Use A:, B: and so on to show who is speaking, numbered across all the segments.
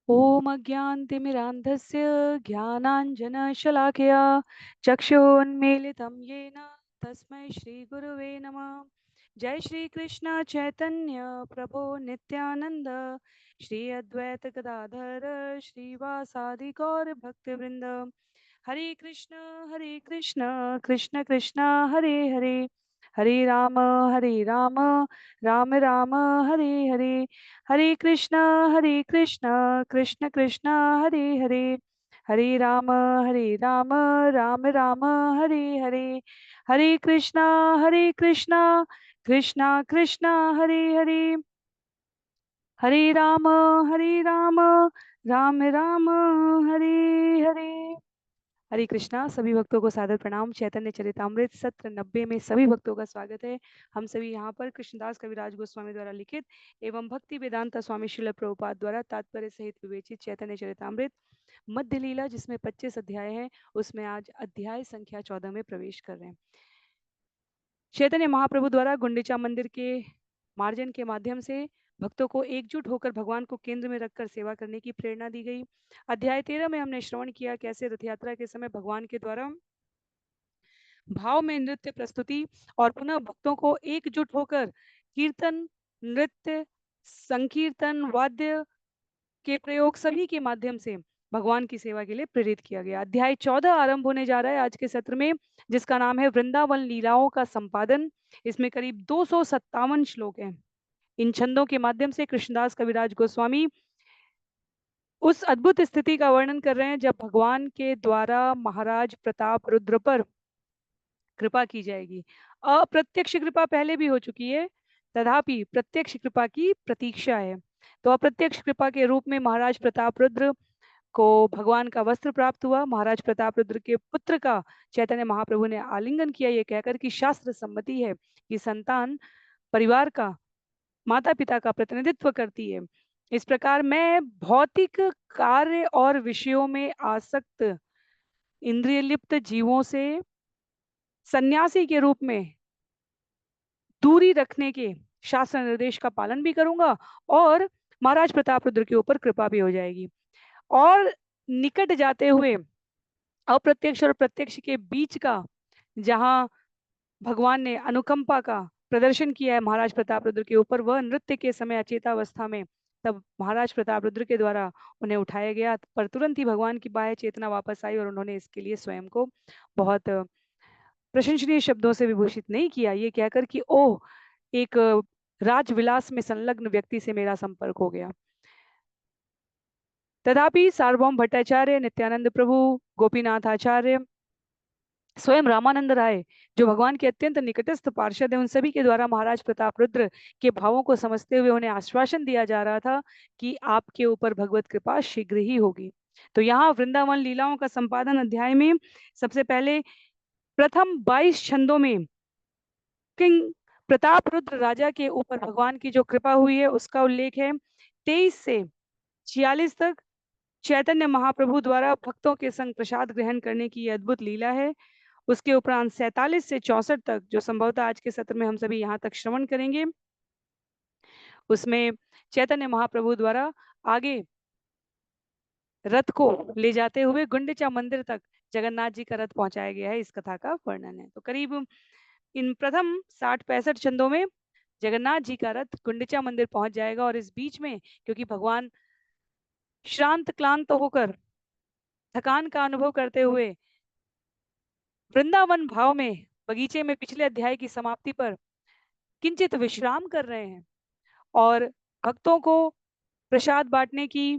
A: ॐ अज्ञानतिमिरान्धस्य ज्ञानाञ्जनशलाकया चक्षुरुन्मीलितं येन तस्मै श्रीगुरुवे नमः। जय श्री कृष्ण चैतन्य प्रभो नित्यानंद श्री अद्वैत गदाधर श्रीवासादि गौर भक्तवृंद। हरे कृष्ण कृष्ण कृष्ण हरे हरे, हरे राम राम राम राम हरे हरे, हरे कृष्ण कृष्ण कृष्ण हरे हरे, हरे राम राम राम हरे हरे, हरे कृष्ण कृष्ण कृष्ण हरे हरे, हरे राम राम राम हरे हरे। हरे कृष्णा। सभी भक्तों को सादर प्रणाम। चैतन्य चरितामृत सत्र 90 में सभी भक्तों का स्वागत है। हम सभी यहाँ पर कृष्णदास कविराज गोस्वामी द्वारा लिखित एवं भक्ति वेदांता स्वामी श्रील प्रभुपाद द्वारा तात्पर्य सहित विवेचित चैतन्य चरितामृत मध्य लीला, जिसमें 25 अध्याय हैं, उसमें आज अध्याय संख्या 14 में प्रवेश कर रहे हैं। चैतन्य महाप्रभु द्वारा गुंडीचा मंदिर के मार्जन के माध्यम से भक्तों को एकजुट होकर भगवान को केंद्र में रखकर सेवा करने की प्रेरणा दी गई। अध्याय 13 में हमने श्रवण किया कैसे रथ यात्रा के समय भगवान के द्वारा भाव में नृत्य प्रस्तुति और पुनः भक्तों को एकजुट होकर कीर्तन, नृत्य, संकीर्तन, वाद्य के प्रयोग सभी के माध्यम से भगवान की सेवा के लिए प्रेरित किया गया। अध्याय 14 आरंभ होने जा रहा है आज के सत्र में, जिसका नाम है वृंदावन लीलाओं का संपादन। इसमें करीब 257 श्लोक हैं। इन छंदों के माध्यम से कृष्णदास कविराज गोस्वामी उस अद्भुत स्थिति का वर्णन कर रहे हैं जब भगवान के द्वारा महाराज प्रताप रुद्र पर कृपा की जाएगी। अप्रत्यक्ष कृपा पहले भी हो चुकी है, तथापि प्रत्यक्ष कृपा की प्रतीक्षा है। तो अप्रत्यक्ष कृपा के रूप में महाराज प्रताप रुद्र को भगवान का वस्त्र प्राप्त हुआ। महाराज प्रताप रुद्र के पुत्र का चैतन्य महाप्रभु ने आलिंगन किया, ये कहकर कि शास्त्र सम्मति है कि संतान परिवार का, माता पिता का प्रतिनिधित्व करती है। इस प्रकार मैं भौतिक कार्य और विषयों में आसक्त इंद्रिय लिप्त जीवों से सन्यासी के रूप में दूरी रखने के शास्त्र निर्देश का पालन भी करूंगा और महाराज प्रताप रुद्र के ऊपर कृपा भी हो जाएगी। और निकट जाते हुए अप्रत्यक्ष और प्रत्यक्ष के बीच का, जहां भगवान ने अनुकंपा का प्रदर्शन किया है महाराज प्रताप रुद्र के ऊपर, वह नृत्य के समय अचेतावस्था में तब महाराज प्रताप रुद्र के द्वारा उन्हें उठाया गया, पर तुरंत ही भगवान की बाह्य चेतना वापस आई और उन्होंने इसके लिए स्वयं को बहुत प्रशंसनीय शब्दों से विभूषित नहीं किया, ये कहकर कि ओह, एक राजविलास में संलग्न व्यक्ति से मेरा संपर्क हो गया। तथापि सार्वभौम भट्टाचार्य, नित्यानंद प्रभु, गोपीनाथ आचार्य, स्वयं रामानंद राय, जो भगवान के अत्यंत निकटस्थ पार्षद हैं, उन सभी के द्वारा महाराज प्रताप रुद्र के भावों को समझते हुए उन्हें आश्वासन दिया जा रहा था कि आपके ऊपर भगवत कृपा शीघ्र ही होगी। तो यहाँ वृंदावन लीलाओं का संपादन अध्याय में सबसे पहले प्रथम 22 छंदों में किंग प्रताप रुद्र राजा के ऊपर भगवान की जो कृपा हुई है उसका उल्लेख है। 23 से 46 तक चैतन्य महाप्रभु द्वारा भक्तों के संग प्रसाद ग्रहण करने की यह अद्भुत लीला है। उसके उपरांत 47 से 64 तक, जो संभवतः आज के सत्र में हम सभी यहाँ तक श्रवण करेंगे, उसमें चैतन्य महाप्रभु द्वारा आगे रथ को ले जाते हुए गुंडीचा मंदिर तक जगन्नाथ जी का रथ पहुंचाया गया है, इस कथा का वर्णन है। तो करीब इन प्रथम 60-65 छंदों में जगन्नाथ जी का रथ गुंडीचा मंदिर पहुंच जाएगा और इस बीच में क्योंकि भगवान श्रांत क्लांत होकर थकान का अनुभव करते हुए वृंदावन भाव में बगीचे में पिछले अध्याय की समाप्ति पर किंचित विश्राम कर रहे हैं और भक्तों को प्रसाद बांटने की,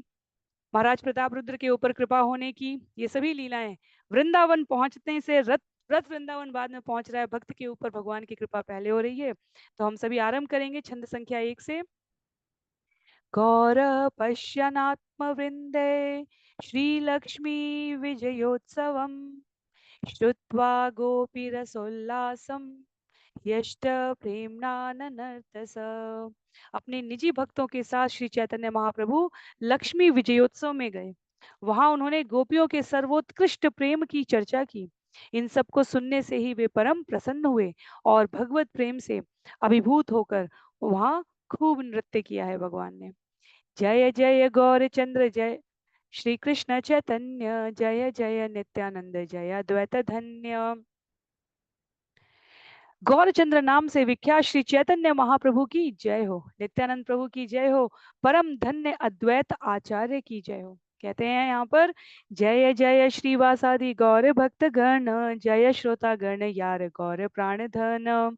A: महाराज प्रताप रुद्र के ऊपर कृपा होने की, ये सभी लीलाएं वृंदावन पहुंचने से रथ रथ वृंदावन बाद में पहुंच रहा है, भक्त के ऊपर भगवान की कृपा पहले हो रही है। तो हम सभी आरंभ करेंगे छंद संख्या 1 से। गौर पश्यनात्म वृंदे श्रीलक्ष्मी विजयोत्सवम श्रुत्वा गोपीरसोल्लासम यष्ट प्रेमनाननर्तस। अपने निजी भक्तों के साथ श्री चैतन्य महाप्रभु लक्ष्मी विजयोत्सव में गए। वहां उन्होंने गोपियों के सर्वोत्कृष्ट प्रेम की चर्चा की। इन सब को सुनने से ही वे परम प्रसन्न हुए और भगवत प्रेम से अभिभूत होकर वहां खूब नृत्य किया है भगवान ने। जय जय गौरचंद्र जय श्री कृष्ण चैतन्य जय जय नित्यानंद जय अद्वैत धन्य। गौरचंद्र नाम से विख्यात श्री चैतन्य महाप्रभु की जय हो, नित्यानंद प्रभु की जय हो, परम धन्य अद्वैत आचार्य की जय हो। कहते हैं यहाँ पर, जय जय श्रीवासादि गौर भक्त गण, जय श्रोता गण यार गौर प्राण धन।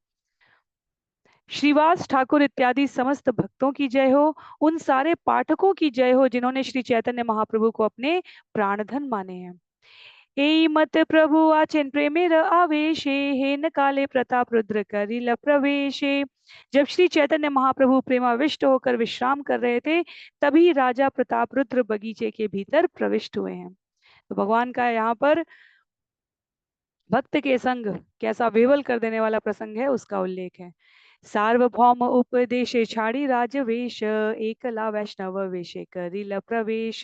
A: श्रीवास ठाकुर इत्यादि समस्त भक्तों की जय हो, उन सारे पाठकों की जय हो जिन्होंने श्री चैतन्य महाप्रभु को अपने प्राणधन माने हैं। एई मत प्रभु आचेन प्रेमेर आवेशे, हेन काले प्रताप रुद्र करिल प्रवेशे। जब श्री चैतन्य महाप्रभु प्रेमाविष्ट होकर विश्राम कर रहे थे, तभी राजा प्रताप रुद्र बगीचे के भीतर प्रविष्ट हुए हैं। तो भगवान का यहाँ पर भक्त के संग कैसा विवल कर देने वाला प्रसंग है, उसका उल्लेख है। सार्वभौम उपदेश छाड़ी राजवेश, एकला वैष्णव वेशे करिल प्रवेश।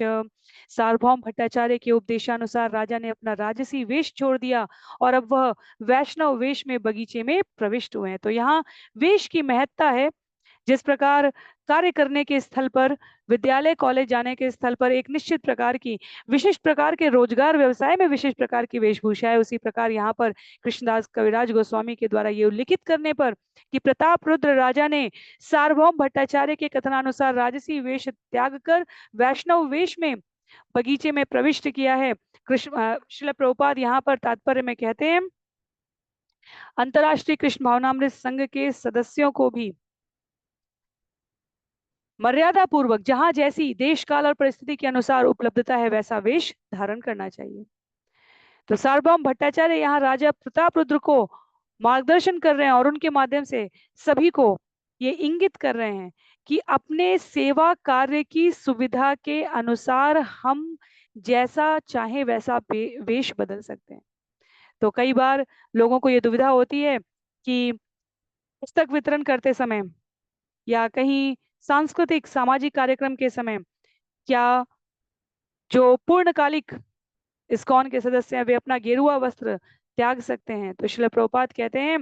A: सार्वभौम भट्टाचार्य के उपदेशानुसार राजा ने अपना राजसी वेश छोड़ दिया और अब वह वैष्णव वेश में बगीचे में प्रविष्ट हुए हैं। तो यहाँ वेश की महत्ता है। जिस प्रकार कार्य करने के स्थल पर, विद्यालय कॉलेज जाने के स्थल पर एक निश्चित प्रकार की विशिष्ट प्रकार के रोजगार व्यवसाय में विशिष्ट प्रकार की वेशभूषा है, उसी प्रकार यहाँ पर कृष्णदास कविराज गोस्वामी के द्वारा ये उल्लिखित करने पर कि प्रताप रुद्र राजा ने सार्वभौम भट्टाचार्य के कथनानुसार राजसी वेश त्याग कर वैष्णव वेश में बगीचे में प्रविष्ट किया है। कृष्ण श्रील प्रभुपाद यहाँ पर तात्पर्य में कहते हैं, अंतर्राष्ट्रीय कृष्ण भावनामृत संघ के सदस्यों को भी मर्यादा पूर्वक जहां जैसी देश काल और परिस्थिति के अनुसार उपलब्धता है वैसा वेश धारण करना चाहिए। तो सार्वभौम भट्टाचार्य यहाँ राजा प्रताप रुद्र को मार्गदर्शन कर रहे हैं और उनके माध्यम से सभी को ये इंगित कर रहे हैं कि अपने सेवा कार्य की सुविधा के अनुसार हम जैसा चाहे वैसा वेश बदल सकते हैं। तो कई बार लोगों को ये दुविधा होती है कि पुस्तक वितरण करते समय या कहीं सांस्कृतिक सामाजिक कार्यक्रम के समय क्या जो पूर्णकालिक इस्कॉन के सदस्य हैं वे अपना गेरुआ वस्त्र त्याग सकते हैं। तो श्रील प्रभुपाद कहते हैं,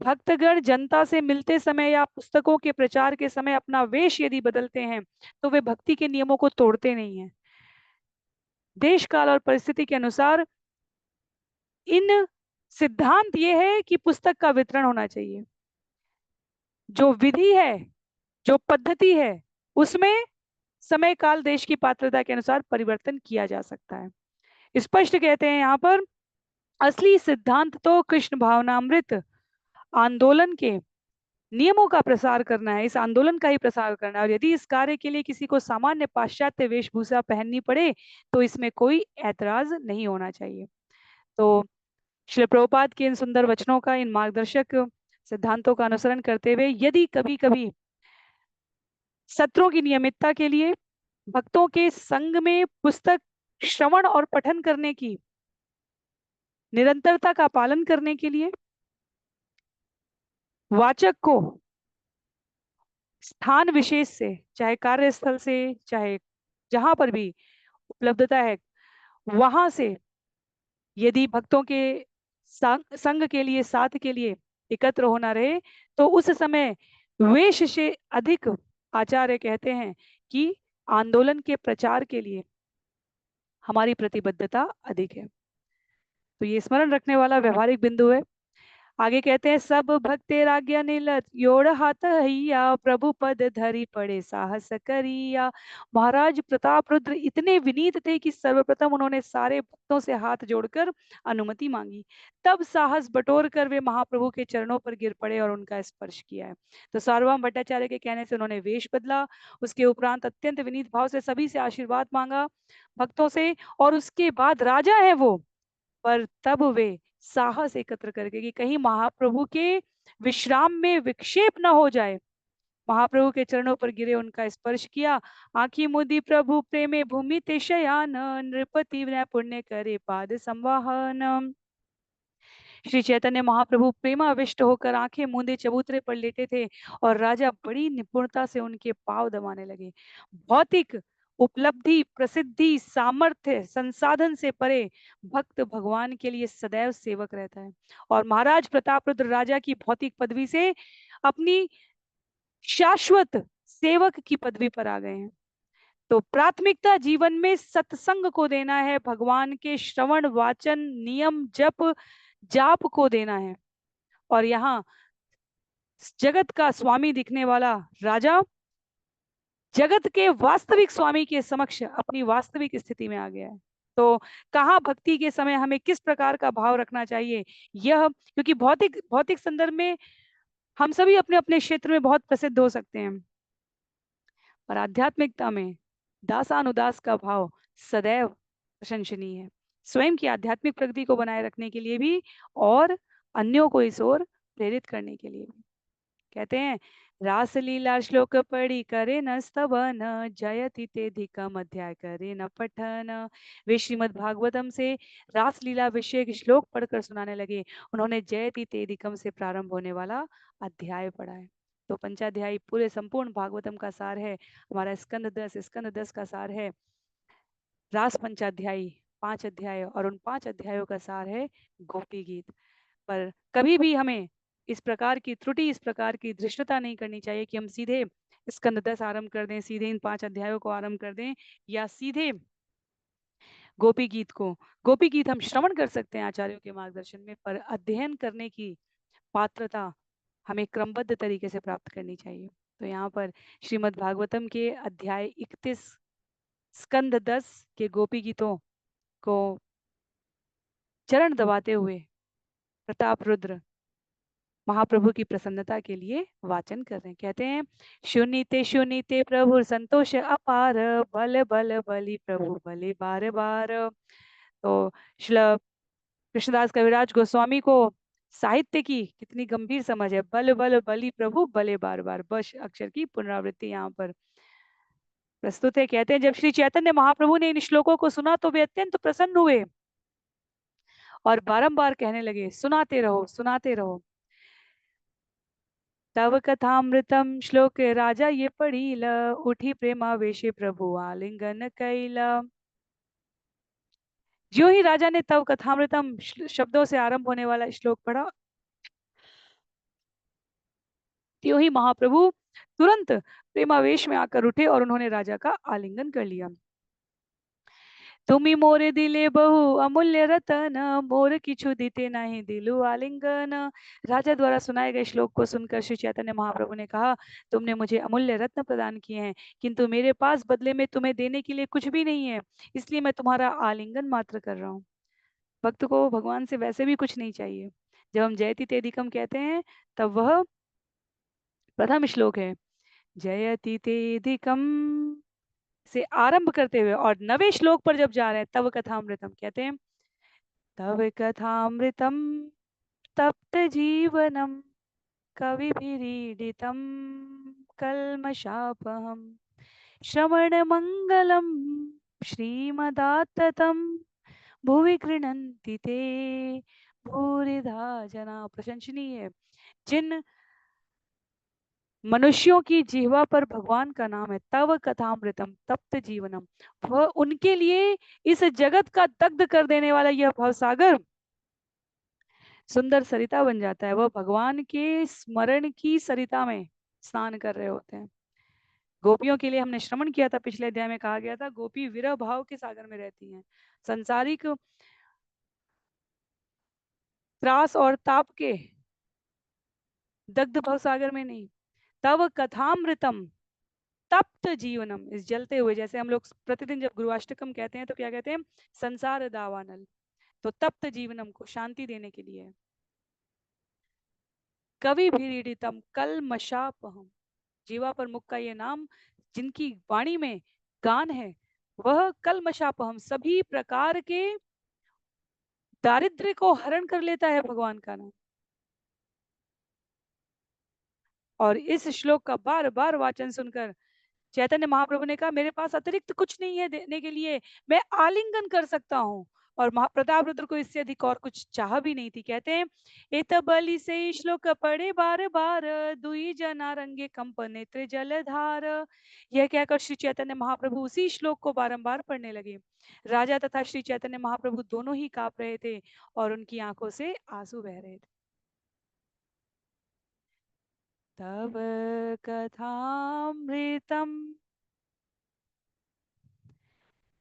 A: भक्तगण जनता से मिलते समय या पुस्तकों के प्रचार के समय अपना वेश यदि बदलते हैं तो वे भक्ति के नियमों को तोड़ते नहीं हैं। देश काल और परिस्थिति के अनुसार इन सिद्धांत ये है कि पुस्तक का वितरण होना चाहिए। जो विधि है, जो पद्धति है, उसमें समय काल देश की पात्रता के अनुसार परिवर्तन किया जा सकता है। स्पष्ट कहते हैं यहाँ पर, असली सिद्धांत तो कृष्ण भावनामृत आंदोलन के नियमों का प्रसार करना है, इस आंदोलन का ही प्रसार करना है। और यदि इस कार्य के लिए किसी को सामान्य पाश्चात्य वेशभूषा पहननी पड़े तो इसमें कोई ऐतराज नहीं होना चाहिए। तो श्री प्रभुपाद के इन सुंदर वचनों का, इन मार्गदर्शक सिद्धांतों का अनुसरण करते हुए यदि कभी कभी सत्रों की नियमितता के लिए, भक्तों के संग में पुस्तक श्रवण और पठन करने की निरंतरता का पालन करने के लिए वाचक को स्थान विशेष से, चाहे कार्यस्थल से, चाहे जहां पर भी उपलब्धता है वहां से यदि भक्तों के संग के लिए, साथ के लिए एकत्र होना रहे तो उस समय वेश से अधिक आचार्य कहते हैं कि आंदोलन के प्रचार के लिए हमारी प्रतिबद्धता अधिक है। तो ये स्मरण रखने वाला व्यवहारिक बिंदु है। आगे कहते हैं, सब भक्तेर आज्ञा निलत योड़ हाथ हैया, प्रभु पद धरी पड़े साहस करिया। महाराज प्रताप रुद्र इतने विनीत थे कि सर्वप्रथम उन्होंने सारे भक्तों से हाथ जोड़कर अनुमति मांगी, तब साहस बटोर कर वे महाप्रभु के चरणों पर गिर पड़े और उनका स्पर्श किया है। तो सार्वभौम भट्टाचार्य के कहने से उन्होंने वेश बदला, उसके उपरांत अत्यंत विनीत भाव से सभी से आशीर्वाद मांगा भक्तों से, और उसके बाद राजा है वो, पर तब वे साहस एकत्र करके कि कहीं महाप्रभु के विश्राम में विक्षेप न हो जाए, महाप्रभु के चरणों पर गिरे, उनका स्पर्श किया। आंखी मुदी प्रभु प्रेमे भूमि ते शयान, नृपति विनय पुण्य करे पाद संवाहन। श्री चैतन्य महाप्रभु प्रेमाविष्ट होकर आंखें मूंदे चबूतरे पर लेटे थे और राजा बड़ी निपुणता से उनके पांव दबाने लगे। भौतिक उपलब्धि, प्रसिद्धि, सामर्थ्य, संसाधन से परे भक्त भगवान के लिए सदैव सेवक रहता है। और महाराज प्रताप रुद्र राजा की भौतिक पदवी से अपनी शाश्वत सेवक की पदवी पर आ गए हैं। तो प्राथमिकता जीवन में सत्संग को देना है, भगवान के श्रवण वाचन नियम जप जाप को देना है। और यहाँ जगत का स्वामी दिखने वाला राजा जगत के वास्तविक स्वामी के समक्ष अपनी वास्तविक स्थिति में आ गया है। तो कहाँ भक्ति के समय हमें किस प्रकार का भाव रखना चाहिए, यह क्योंकि भौतिक भौतिक संदर्भ में हम सभी अपने अपने क्षेत्र में बहुत प्रसिद्ध हो सकते हैं, पर आध्यात्मिकता में दासानुदास का भाव सदैव प्रशंसनीय है, स्वयं की आध्यात्मिक प्रगति को बनाए रखने के लिए भी और अन्यों को इस ओर प्रेरित करने के लिए भी। कहते हैं रासलीला श्लोक पढ़ी करे न स्तवन जयति तेधिकम अध्याय करे न पठन। वे श्रीमद् भागवतम से रासलीला विषय के श्लोक पढ़कर सुनाने लगे। उन्होंने जयति तेधिकम से प्रारंभ होने वाला अध्याय पढ़ा है। तो पंचाध्यायी पूरे संपूर्ण भागवतम का सार है। हमारा स्कंद 10 का सार है रास पंचाध्यायी 5 अध्याय, और उन 5 अध्यायों का सार है गोपी गीत। पर कभी भी हमें इस प्रकार की त्रुटि, इस प्रकार की धृष्टता नहीं करनी चाहिए कि हम सीधे स्कंद 10 आरंभ कर दें, सीधे इन 5 अध्यायों को आरंभ कर दें, या सीधे गोपी गीत को। गोपी गीत हम श्रवण कर सकते हैं आचार्यों के मार्गदर्शन में, पर अध्ययन करने की पात्रता हमें क्रमबद्ध तरीके से प्राप्त करनी चाहिए। तो यहाँ पर श्रीमद् भागवतम के अध्याय 31 स्कंद 10 के गोपी गीतों को चरण दबाते हुए प्रताप रुद्र महाप्रभु की प्रसन्नता के लिए वाचन कर रहे हैं। कहते हैं शून्यते प्रभु संतोष अपार बल बल बलि प्रभु बलि बार बार। तो श्री कृष्णदास कविराज गोस्वामी को साहित्य की कितनी गंभीर समझ है। बल बल बलि प्रभु बले बार बार, बस अक्षर की पुनरावृत्ति यहाँ पर प्रस्तुत है। कहते हैं जब श्री चैतन्य महाप्रभु ने इन श्लोकों को सुना तो वे अत्यंत प्रसन्न हुए और बारंबार कहने लगे सुनाते रहो सुनाते रहो। तव कथामृतम श्लोक राजा ये पढ़ील उठी प्रेमावेशे प्रभु आलिंगन कैला। जो ही राजा ने तव कथामृतम शब्दों से आरंभ होने वाला श्लोक पढ़ा, त्यों ही महाप्रभु तुरंत प्रेमावेश में आकर उठे और उन्होंने राजा का आलिंगन कर लिया। तुमी मोरे दिले बहु अमूल्य रतन मोर किछु दीते नहीं दिलु आलिंगन। राजा द्वारा सुनाए गए श्लोक को सुनकर श्री चैतन्य महाप्रभु ने कहा तुमने मुझे अमूल्य रत्न प्रदान किए हैं, किंतु मेरे पास बदले में तुम्हें देने के लिए कुछ भी नहीं है, इसलिए मैं तुम्हारा आलिंगन मात्र कर रहा हूँ। भक्त को भगवान से वैसे भी कुछ नहीं चाहिए। जब हम जयति तेदिकम कहते हैं तब वह प्रथम श्लोक है, जयति तेदिकम से आरंभ करते हुए, और 9वें श्लोक पर जब जा रहे हैं तव कथामृतम कहते हैं तव कथामृतम तप्त जीवनम कविभिरीडितम कल्मषापहम श्रवण मंगलम श्रीमदाततम भुवि गृह्णन्ति ते भूरिधा जना। प्रशंसनीय है जिन मनुष्यों की जिह्वा पर भगवान का नाम है, तव कथामृतम तप्त जीवनम, वह उनके लिए इस जगत का दग्ध कर देने वाला यह भवसागर सुंदर सरिता बन जाता है। वह भगवान के स्मरण की सरिता में स्नान कर रहे होते हैं। गोपियों के लिए हमने श्रवण किया था, पिछले अध्याय में कहा गया था गोपी विरह भाव के सागर में रहती हैं, संसारिक त्रास और ताप के दग्ध भव सागर में नहीं। तव कथामृतम तप्त जीवनम, इस जलते हुए, जैसे हम लोग प्रतिदिन जब गुरुअष्टकम कहते हैं तो क्या कहते हैं, संसार दावानल, तो तप्त जीवनम को शांति देने के लिए। कवि भीड़ितम कलमशापहम, जीवा पर मुख का ये नाम जिनकी वाणी में गान है, वह कलमशापहम, सभी प्रकार के दारिद्र्य को हरण कर लेता है भगवान का नाम। और इस श्लोक का बार बार वाचन सुनकर चैतन्य महाप्रभु ने कहा मेरे पास अतिरिक्त कुछ नहीं है देने के लिए, मैं आलिंगन कर सकता हूँ। और प्रताप रुद्र को इससे अधिक और कुछ चाह भी नहीं थी। कहते हैं एत बलि से श्लोक पढ़े बार बार दुई जना रंगे कंप नेत्र जलधार। यह कहकर श्री चैतन्य महाप्रभु उसी श्लोक को बारंबार पढ़ने लगे। राजा तथा श्री चैतन्य महाप्रभु दोनों ही कांप रहे थे और उनकी आंखों से आंसू बह रहे थे। तब कथामृतम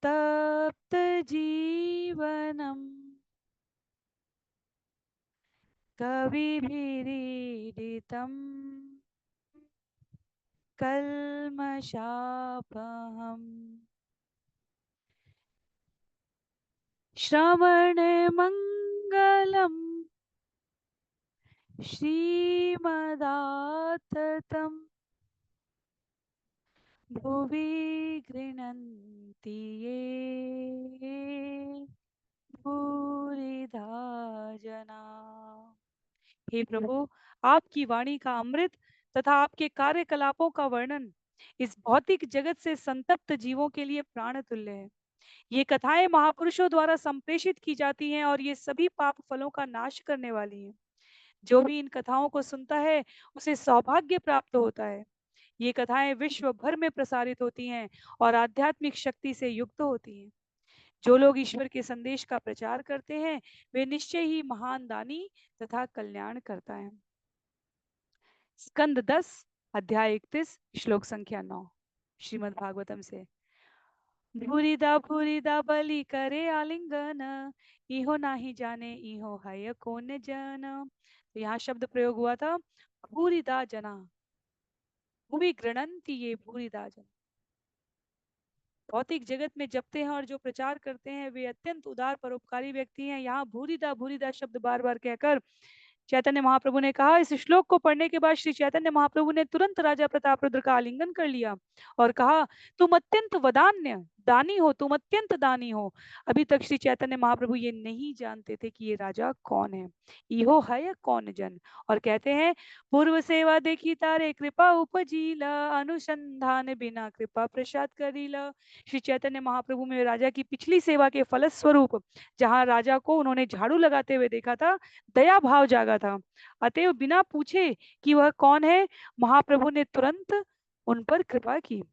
A: तप्त जीवनम कविभिरीडितम कल्मषापहम श्रवण मंगलम श्रीमदाततम भुवि गृह्णन्ति ये भूरिधा जना। हे प्रभु, आपकी वाणी का अमृत तथा आपके कार्यकलापों का वर्णन इस भौतिक जगत से संतप्त जीवों के लिए प्राण तुल्य है। ये कथाएं महापुरुषों द्वारा संप्रेषित की जाती हैं और ये सभी पाप फलों का नाश करने वाली हैं। जो भी इन कथाओं को सुनता है उसे सौभाग्य प्राप्त होता है। ये कथाएं विश्व भर में प्रसारित होती हैं और आध्यात्मिक शक्ति से युक्त होती हैं। जो लोग ईश्वर के संदेश का प्रचार करते हैं वे निश्चय ही महान दानी तथा कल्याण करता है। स्कंद 10 अध्याय 31 श्लोक संख्या 9 श्रीमद् भागवतम से। भूरिदा बलि करे आलिंगन इहो नाही जाने इहो है कौन जन। तो यहाँ शब्द प्रयोग हुआ था भूरिदा जना, भूवि गृणंति ये भूरिदा जन। भौतिक जगत में जपते हैं और जो प्रचार करते हैं वे अत्यंत उदार परोपकारी व्यक्ति हैं। यहाँ भूरिदा शब्द बार बार कहकर चैतन्य महाप्रभु ने कहा। इस श्लोक को पढ़ने के बाद श्री चैतन्य महाप्रभु ने तुरंत राजा प्रतापरुद्र का आलिंगन कर लिया और कहा, तुम अत्यंत वदान्य दानी हो, तुम अत्यंत दानी हो। अभी तक श्री चैतन्य महाप्रभु ये नहीं जानते थे कि ये राजा कौन है, इहो है कौन जन। और कहते हैं, पूर्व सेवा देखी तारे कृपा उपजीला, अनुसंधान बिना कृपा प्रसाद करीला। श्री चैतन्य महाप्रभु में राजा की पिछली सेवा के फलस्वरूप जहाँ राजा को उन्होंने झाड़ू लगाते हुए देखा था, दया भाव जागा था। अतएव बिना पूछे कि वह कौन है, महाप्रभु ने तुरंत उन पर कृपा की।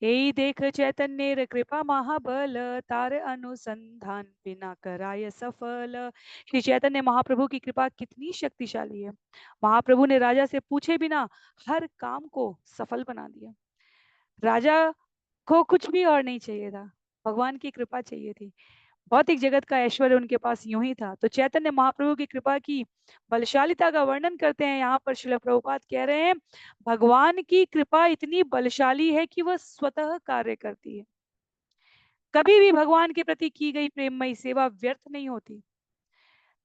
A: यही देख चैतन्य कृपा महाबल, तार अनुसंधान बिना कराय सफल। श्री चैतन्य महाप्रभु की कृपा कितनी शक्तिशाली है। महाप्रभु ने राजा से पूछे बिना हर काम को सफल बना दिया। राजा को कुछ भी और नहीं चाहिए था, भगवान की कृपा चाहिए थी। भौतिक जगत का ऐश्वर्य उनके पास यूं ही था। तो चैतन्य महाप्रभु की कृपा की बलशालिता का वर्णन करते हैं। यहाँ पर श्रील प्रभुपाद कह रहे हैं, भगवान की कृपा इतनी बलशाली है कि वह स्वतः कार्य करती है। कभी भी भगवान के प्रति की गई प्रेममयी सेवा व्यर्थ नहीं होती।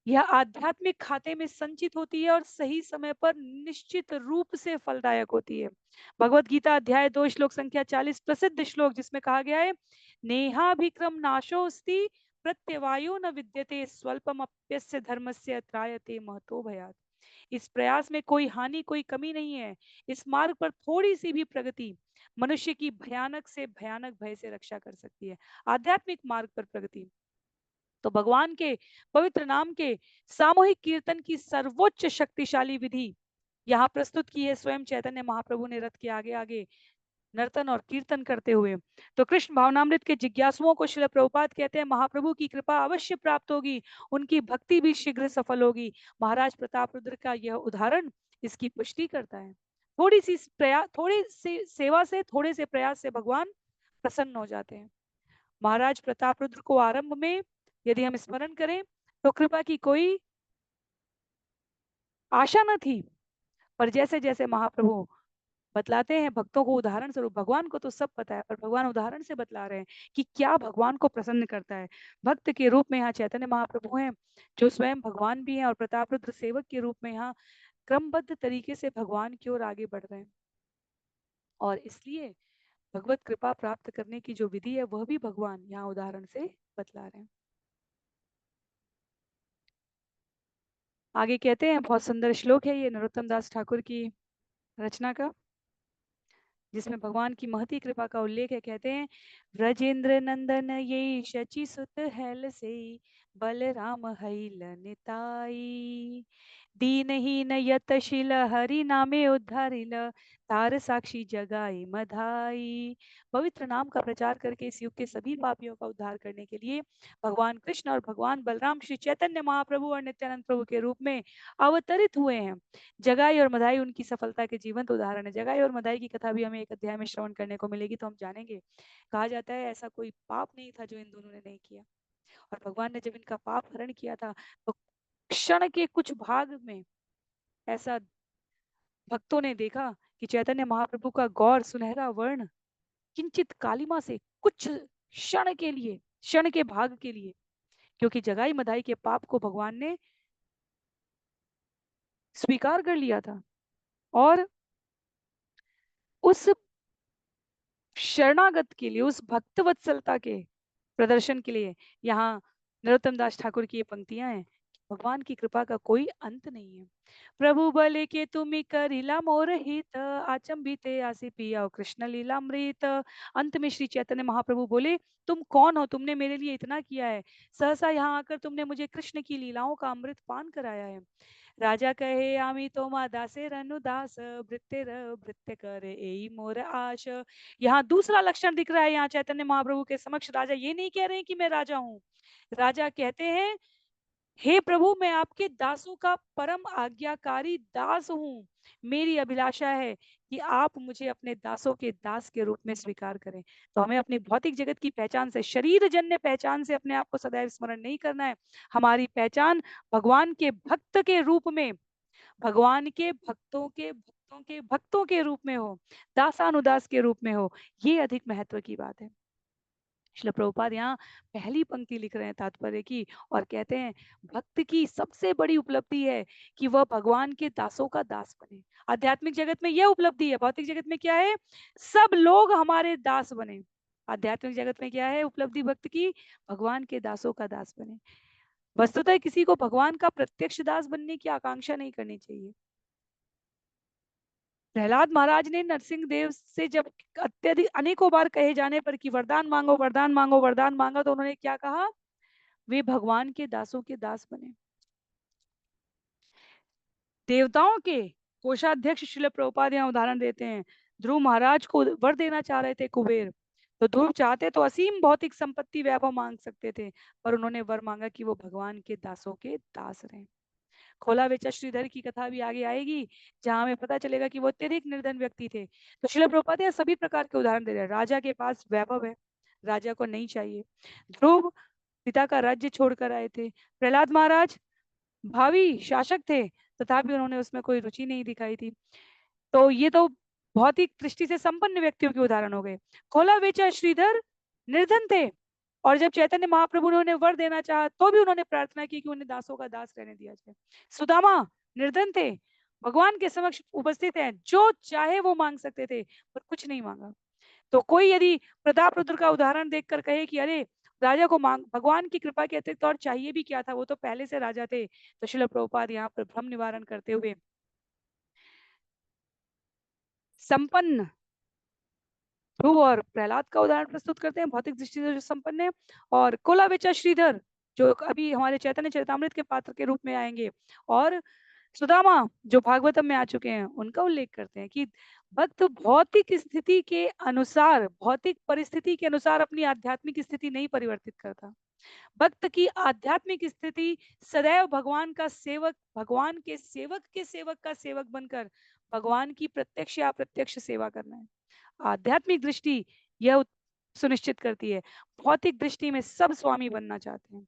A: यह आध्यात्मिक खाते में संचित होती है और सही समय पर निश्चित रूप से फलदायक होती है। भगवत गीता अध्याय 2 श्लोक संख्या 40 प्रसिद्ध श्लोक जिसमें कहा गया है, नेहाभिक्रम नाशोस्ति प्रत्यवायो न विद्यते स्वल्पमप्यस्य धर्मस्य त्रायते महतो भयात्। इस प्रयास में कोई हानि कोई कमी नहीं है। इस मार्ग पर थोड़ी सी भी प्रगति मनुष्य की भयानक से भयानक भय से रक्षा कर सकती है। आध्यात्मिक मार्ग पर प्रगति तो भगवान के पवित्र नाम के सामूहिक कीर्तन की सर्वोच्च शक्तिशाली विधि यहाँ प्रस्तुत की है। स्वयं चैतन्य महाप्रभु ने रथ के आगे आगे नर्तन और कीर्तन करते हुए। तो कृष्ण भावनामृत के जिज्ञासुओं को श्रील प्रभुपाद कहते हैं, महाप्रभु की कृपा अवश्य प्राप्त होगी, उनकी भक्ति भी शीघ्र सफल होगी। महाराज प्रताप रुद्र का यह उदाहरण इसकी पुष्टि करता है। थोड़ी सी सेवा से, थोड़े से प्रयास से भगवान प्रसन्न हो जाते हैं। महाराज प्रताप रुद्र को आरंभ में यदि हम स्मरण करें तो कृपा की कोई आशा न थी, पर जैसे जैसे महाप्रभु बतलाते हैं भक्तों को उदाहरण स्वरूप, भगवान को तो सब पता है पर भगवान उदाहरण से बतला रहे हैं कि क्या भगवान को प्रसन्न करता है। भक्त के रूप में यहाँ चैतन्य महाप्रभु हैं जो स्वयं भगवान भी हैं और प्रताप रुद्र सेवक के रूप में यहाँ क्रमबद्ध तरीके से भगवान की ओर आगे बढ़ रहे हैं। और इसलिए भगवत कृपा प्राप्त करने की जो विधि है वह भी भगवान यहाँ उदाहरण से बतला रहे हैं। आगे कहते हैं, बहुत सुंदर श्लोक है ये नरोत्तम दास ठाकुर की रचना का, जिसमें भगवान की महती कृपा का उल्लेख है। कहते हैं, ब्रजेंद्र नंदन ये शचि सुत हैल से बलराम हैल निताई, दीनहीन यतशील हरि नामे उद्धारिल, तार साक्षी जगाई मधाई। पवित्र नाम का प्रचार करके इस युग के सभी पापियों का उद्धार करने के लिए भगवान कृष्ण और भगवान बलराम श्री चैतन्य महाप्रभु और नित्यानंद प्रभु के रूप में अवतरित हुए हैं। जगाई और मधाई उनकी सफलता के जीवंत उदाहरण है। जगाई और मधाई की कथा भी हमें एक अध्याय में श्रवण करने को मिलेगी, तो हम जानेंगे। कहा जाता है ऐसा कोई पाप नहीं था जो इन दोनों ने नहीं किया, और भगवान ने जब इनका पाप हरण किया था तो क्षण के कुछ भाग में ऐसा भक्तों ने देखा कि चैतन्य महाप्रभु का गौर सुनहरा वर्ण किंचित कालिमा से कुछ क्षण के भाग के लिए, क्योंकि जगाई मधाई के पाप को भगवान ने स्वीकार कर लिया था, और उस शरणागत के लिए, उस भक्त वत्सलता के प्रदर्शन के लिए यहाँ नरोत्तम दास ठाकुर की ये पंक्तियां हैं। भगवान की कृपा का कोई अंत नहीं है। प्रभु बले के तुम्ही करिला मोर हित, आचंबिते आसी पिया कृष्ण लीलामृत। अंत में श्री चैतन्य महाप्रभु बोले, तुम कौन हो, तुमने मेरे लिए इतना किया है, सहसा यहाँ आकर तुमने मुझे कृष्ण की लीलाओं का अमृत पान कराया है। राजा कहे आमी तोमा दासेर अनुदास, भृत्यर भृत्य करे एई मोर आश। यहाँ दूसरा लक्षण दिख रहा है। यहाँ चैतन्य महाप्रभु के समक्ष राजा ये नहीं कह रहे हैं कि मैं राजा हूँ। राजा कहते हैं, हे प्रभु, मैं आपके दासों का परम आज्ञाकारी दास हूँ। मेरी अभिलाषा है कि आप मुझे अपने दासों के दास के रूप में स्वीकार करें। तो हमें अपनी भौतिक जगत की पहचान से, शरीर जन्य पहचान से अपने आप को सदैव स्मरण नहीं करना है। हमारी पहचान भगवान के भक्त के रूप में, भगवान के भक्तों के रूप में हो, दासानुदास के रूप में हो। ये अधिक महत्व की बात है। श्रील प्रभुपाद यहाँ पहली पंक्ति लिख रहे हैं तात्पर्य की, और कहते हैं भक्त की सबसे बड़ी उपलब्धि है कि वह भगवान के दासों का दास बने। आध्यात्मिक जगत में यह उपलब्धि है। भौतिक जगत में क्या है, सब लोग हमारे दास बने। आध्यात्मिक जगत में क्या है उपलब्धि भक्त की, भगवान के दासों का दास बने। वस्तुतः किसी को भगवान का प्रत्यक्ष दास बनने की आकांक्षा नहीं करनी चाहिए। प्रहलाद महाराज ने नरसिंह देव से जब अत्यधिक अनेकों बार कहे जाने पर कि वरदान मांगो वरदान मांगो वरदान मांगा, तो उन्होंने क्या कहा, वे भगवान के दासों के दास बने। देवताओं के कोषाध्यक्ष श्रील प्रभुपाद यहाँ उदाहरण देते हैं। ध्रुव महाराज को वर देना चाह रहे थे कुबेर, तो ध्रुव चाहते तो असीम भौतिक संपत्ति वैभव मांग सकते थे, पर उन्होंने वर मांगा कि वो भगवान के दासों के दास रहे। खोला बेचा श्रीधर की कथा भी आगे आएगी, जहां हमें पता चलेगा कि वो अत्यधिक निर्धन व्यक्ति थे। तो श्रील प्रभुपाद यहाँ सभी प्रकार के उदाहरण दे रहे हैं। राजा के पास वैभव है, राजा को नहीं चाहिए। ध्रुव पिता का राज्य छोड़कर आए थे। प्रहलाद महाराज भावी शासक थे, तथापि उन्होंने उसमें कोई रुचि नहीं दिखाई थी। तो ये तो भौतिक दृष्टि से संपन्न व्यक्तियों के उदाहरण हो गए। खोला बेचा श्रीधर निर्धन थे, और जब चैतन्य महाप्रभु ने उन्हें वर देना चाहा तो भी उन्होंने प्रार्थना की कि उन्हें दासों का दास रहने दिया जाए। सुदामा निर्धन थे, भगवान के समक्ष उपस्थित हैं, जो चाहे वो मांग सकते थे, पर कुछ नहीं मांगा। तो कोई यदि प्रताप रुद्र का उदाहरण देखकर कहे कि अरे राजा को मांग, भगवान की कृपा के अतिरिक्त और चाहिए भी क्या था, वो तो पहले से राजा थे, तो श्रील प्रभुपाद यहाँ पर भ्रम निवारण करते हुए संपन्न ध्रुव और प्रहलाद का उदाहरण प्रस्तुत करते हैं, भौतिक दृष्टि से जो संपन्न है। और कोलावेचा श्रीधर जो अभी हमारे चैतन्य चरितामृत के पात्र के रूप में आएंगे, और सुदामा जो भागवतम में आ चुके हैं, उनका उल्लेख करते हैं कि भक्त भौतिक स्थिति के अनुसार, भौतिक परिस्थिति के अनुसार अपनी आध्यात्मिक स्थिति नहीं परिवर्तित करता। भक्त की आध्यात्मिक स्थिति सदैव भगवान का सेवक, भगवान के सेवक का सेवक बनकर भगवान की प्रत्यक्ष या अप्रत्यक्ष सेवा करना है। आध्यात्मिक दृष्टि यह सुनिश्चित करती है। भौतिक दृष्टि में सब स्वामी बनना चाहते हैं,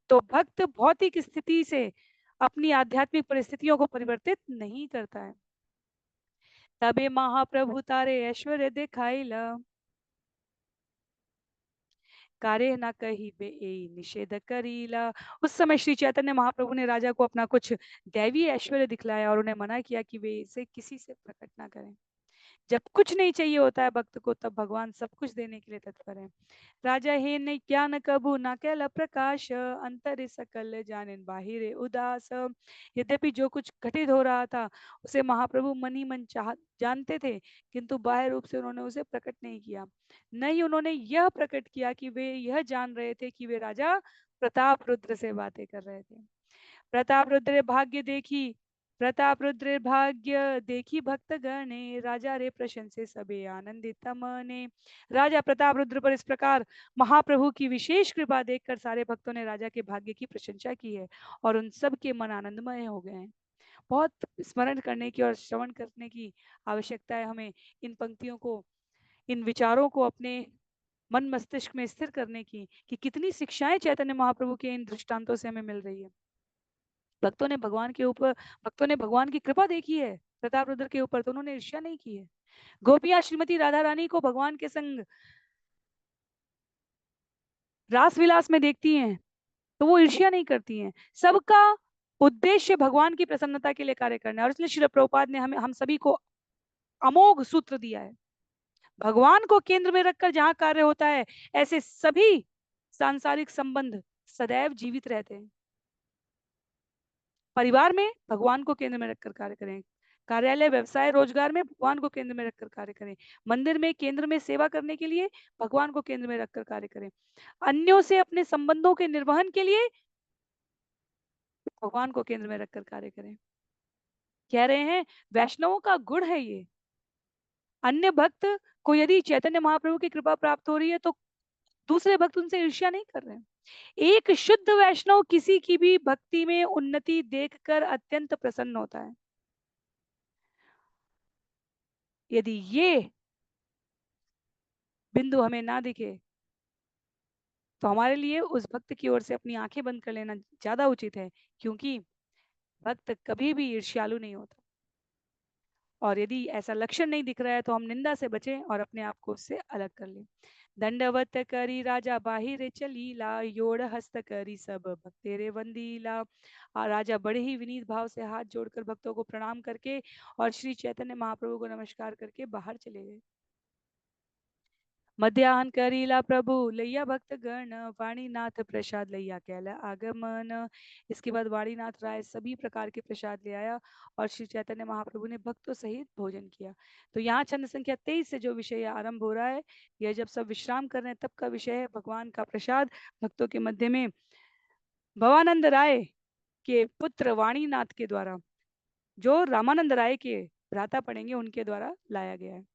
A: तो भक्त भौतिक स्थिति से अपनी आध्यात्मिक परिस्थितियों को परिवर्तित नहीं करता है। तबे महाप्रभु तारे ऐश्वर्य दिखाइला, कार्य न कही बे निषेध करीला। उस समय श्री चैतन्य महाप्रभु ने राजा को अपना कुछ दैवीय ऐश्वर्य दिखलाया और उन्हें मना किया कि वे इसे किसी से प्रकट ना करें। जब कुछ नहीं चाहिए होता है भक्त को, तब भगवान सब कुछ देने के लिए तत्पर है। राजा हे नहीं क्या न कबू न कैला प्रकाश, अंतर सकल जानिन बाहिर उदास। यद्यपि जो कुछ घटित हो रहा था उसे महाप्रभु मन ही मन चाह जानते थे, किंतु बाह्य रूप से उन्होंने उसे प्रकट नहीं किया। नहीं, उन्होंने यह प्रकट किया कि वे यह जान रहे थे कि वे राजा प्रताप रुद्र से बातें कर रहे थे। प्रताप रुद्र भाग्य देखी प्रताप रुद्र भाग्य देखी भक्त गणे, राजा रे प्रशंसे सबे आनंदित मने। राजा प्रताप रुद्र पर इस प्रकार महाप्रभु की विशेष कृपा देखकर सारे भक्तों ने राजा के भाग्य की प्रशंसा की है और उन सब के मन आनंदमय हो गए हैं। बहुत स्मरण करने की और श्रवण करने की आवश्यकता है हमें इन पंक्तियों को, इन विचारों को अपने मन मस्तिष्क में स्थिर करने की, कि कितनी शिक्षाएं चैतन्य महाप्रभु के इन दृष्टांतों से हमें मिल रही है। भक्तों ने भगवान के ऊपर, भक्तों ने भगवान की कृपा देखी है प्रताप रुद्र के ऊपर, तो उन्होंने ईर्ष्या नहीं की है। गोपियां श्रीमती राधा रानी को भगवान के संग रास विलास में देखती हैं तो वो ईर्ष्या नहीं करती हैं। सबका उद्देश्य भगवान की प्रसन्नता के लिए कार्य करना है, और इसलिए श्रील प्रभुपाद ने हमें, हम सभी को अमोघ सूत्र दिया है। भगवान को केंद्र में रखकर जहां कार्य होता है, ऐसे सभी सांसारिक संबंध सदैव जीवित रहते हैं। परिवार में भगवान को केंद्र में रखकर कार्य करें, कार्यालय व्यवसाय रोजगार में भगवान को केंद्र में रखकर कार्य करें, मंदिर में केंद्र में सेवा करने के लिए भगवान को केंद्र में रखकर कार्य करें, अन्यों से अपने संबंधों के निर्वहन के लिए भगवान को केंद्र में रखकर कार्य करें। कह रहे हैं वैष्णवों का गुण है ये। अन्य भक्त को यदि चैतन्य महाप्रभु की कृपा प्राप्त हो रही है तो दूसरे भक्त उनसे ईर्ष्या नहीं कर रहे हैं। एक शुद्ध वैष्णव किसी की भी भक्ति में उन्नति देखकर अत्यंत प्रसन्न होता है। यदि ये बिंदु हमें ना दिखे तो हमारे लिए उस भक्त की ओर से अपनी आंखें बंद कर लेना ज्यादा उचित है, क्योंकि भक्त कभी भी ईर्ष्यालु नहीं होता। और यदि ऐसा लक्षण नहीं दिख रहा है तो हम निंदा से बचें और अपने आप को उससे अलग कर लें। दंडवत करी राजा बाहिर चलीला, योड़ हस्त करी सब भक्तेरे वंदीला। राजा बड़े ही विनीत भाव से हाथ जोड़कर भक्तों को प्रणाम करके और श्री चैतन्य महाप्रभु को नमस्कार करके बाहर चले गए। मध्याह्न करीला प्रभु लैया भक्त गण, वाणीनाथ प्रसाद लैया कैला आगमन। इसके बाद वाणीनाथ राय सभी प्रकार के प्रसाद ले आया और श्री चैतन्य महाप्रभु ने भक्तों सहित भोजन किया। तो यहाँ छंद संख्या 23 से जो विषय आरंभ हो रहा है, यह जब सब विश्राम कर रहे हैं तब का विषय है भगवान का प्रसाद भक्तों के मध्य में भवानंद राय के पुत्र वाणीनाथ के द्वारा, जो रामानंद राय के भ्राता पड़ेंगे, उनके द्वारा लाया गया है।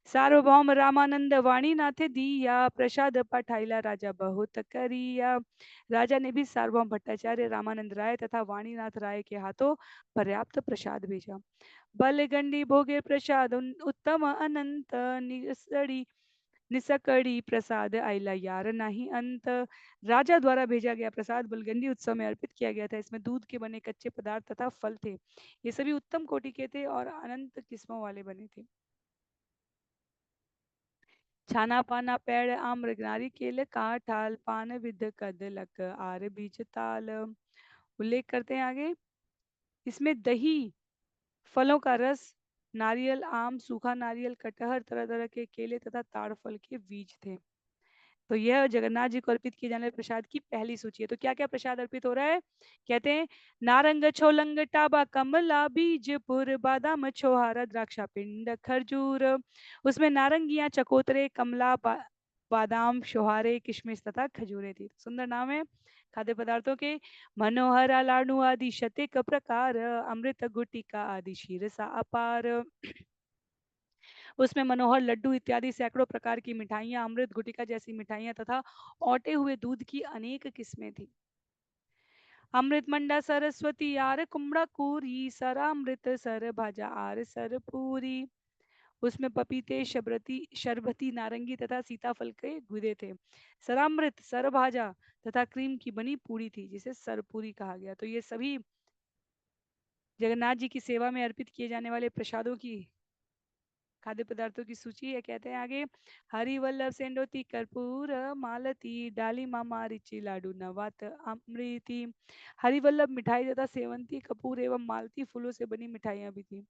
A: सार्वभौम रामानंद वाणीनाथ दिया, प्रसाद पठाइला राजा बहुत करिया। राजा ने भी सार्वभौम भट्टाचार्य रामानंद राय तथा वाणीनाथ राय के हाथों पर्याप्त प्रसाद भेजा। बलगंडी भोगे प्रसाद उत्तम अनंत, निसड़ी निसकड़ी प्रसाद आइला यार नहीं अंत। राजा द्वारा भेजा गया प्रसाद बलगंडी उत्सव में अर्पित किया गया था। इसमें दूध के बने कच्चे पदार्थ तथा फल थे। ये सभी उत्तम कोटि के थे और अनंत किस्मों वाले बने थे। छाना पाना पेड़ आम्र नारिकेल काठाल, पान विध कदलक आर बीज ताल। उल्लेख करते हैं आगे, इसमें दही, फलों का रस, नारियल, आम, सूखा नारियल, कटहर, तरह तरह के केले तथा ताड़ फल के बीज थे। तो यह जगन्नाथ जी को अर्पित किए जाने वाले प्रसाद की पहली सूची है। तो क्या क्या प्रसाद अर्पित हो रहा है? कहते हैं नारंग छोलंग टाबा कमला बीज पुर, बादाम छोहारा द्राक्षा पिंड खरजूर। उसमें नारंगियां, चकोतरे, कमला, बादाम, छोहारे, किशमिश तथा खजूरें थी। सुंदर नाम है खाद्य पदार्थों के। मनोहरा लाडू आदि शतेक प्रकार, अमृत गुटिका आदि शीर सा अपार। उसमें मनोहर लड्डू इत्यादि सैकड़ों प्रकार की मिठाइयां, अमृत गुटिका जैसी मिठाइयां तथा औटे हुए दूध की अनेक किस्में थी। अमृत मंडा सरस्वती आर कुमड़ा पूरी, सरामृत सर भाजा आर सर पूरी। उसमें पपीते, शरबती, नारंगी तथा सीताफल के गुदे थे। सरामृत, सरभाजा तथा क्रीम की बनी पूरी थी, जिसे सरपूरी कहा गया। तो ये सभी जगन्नाथ जी की सेवा में अर्पित किए जाने वाले प्रसादों की, खाद्य पदार्थों की सूची है। कहते हैं आगे, हरि वल्लभ सेंडोती कर्पूर मालती, डाली मामा रिची लाडू नवात अमृति। हरि वल्लभ मिठाई तथा सेवंती, कपूर एवं मालती फूलों से बनी मिठाइयां भी थी।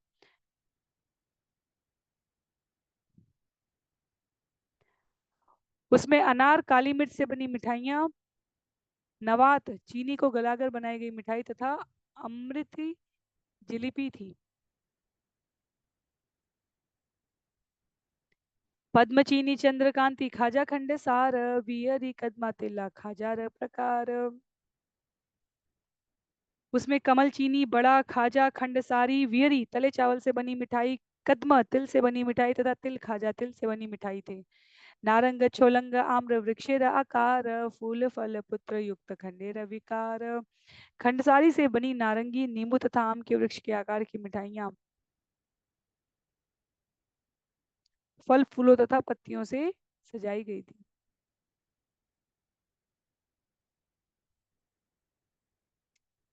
A: उसमें अनार, काली मिर्च से बनी मिठाइयां, नवात चीनी को गलाकर बनाई गई मिठाई तथा अमृति जिलीपी थी। पद्मचीनी, चंद्रकांति, खाजा खंड सार, बियरी कदमा तिल्ला खाजार प्रकार। उसमें कमल चीनी, बड़ा, खाजा, खंडसारी, वियरी तले चावल से बनी मिठाई, कदमा तिल से बनी मिठाई तथा तिल खाजा तिल से बनी मिठाई थे। नारंग छोलंग आम्र वृक्षेर आकार, फूल फल पुत्र युक्त खंडेर विकार। खंडसारी से बनी नारंगी, नींबू तथा आम के वृक्ष के आकार की मिठाइयाँ फल फूलों तथा पत्तियों से सजाई गई थी।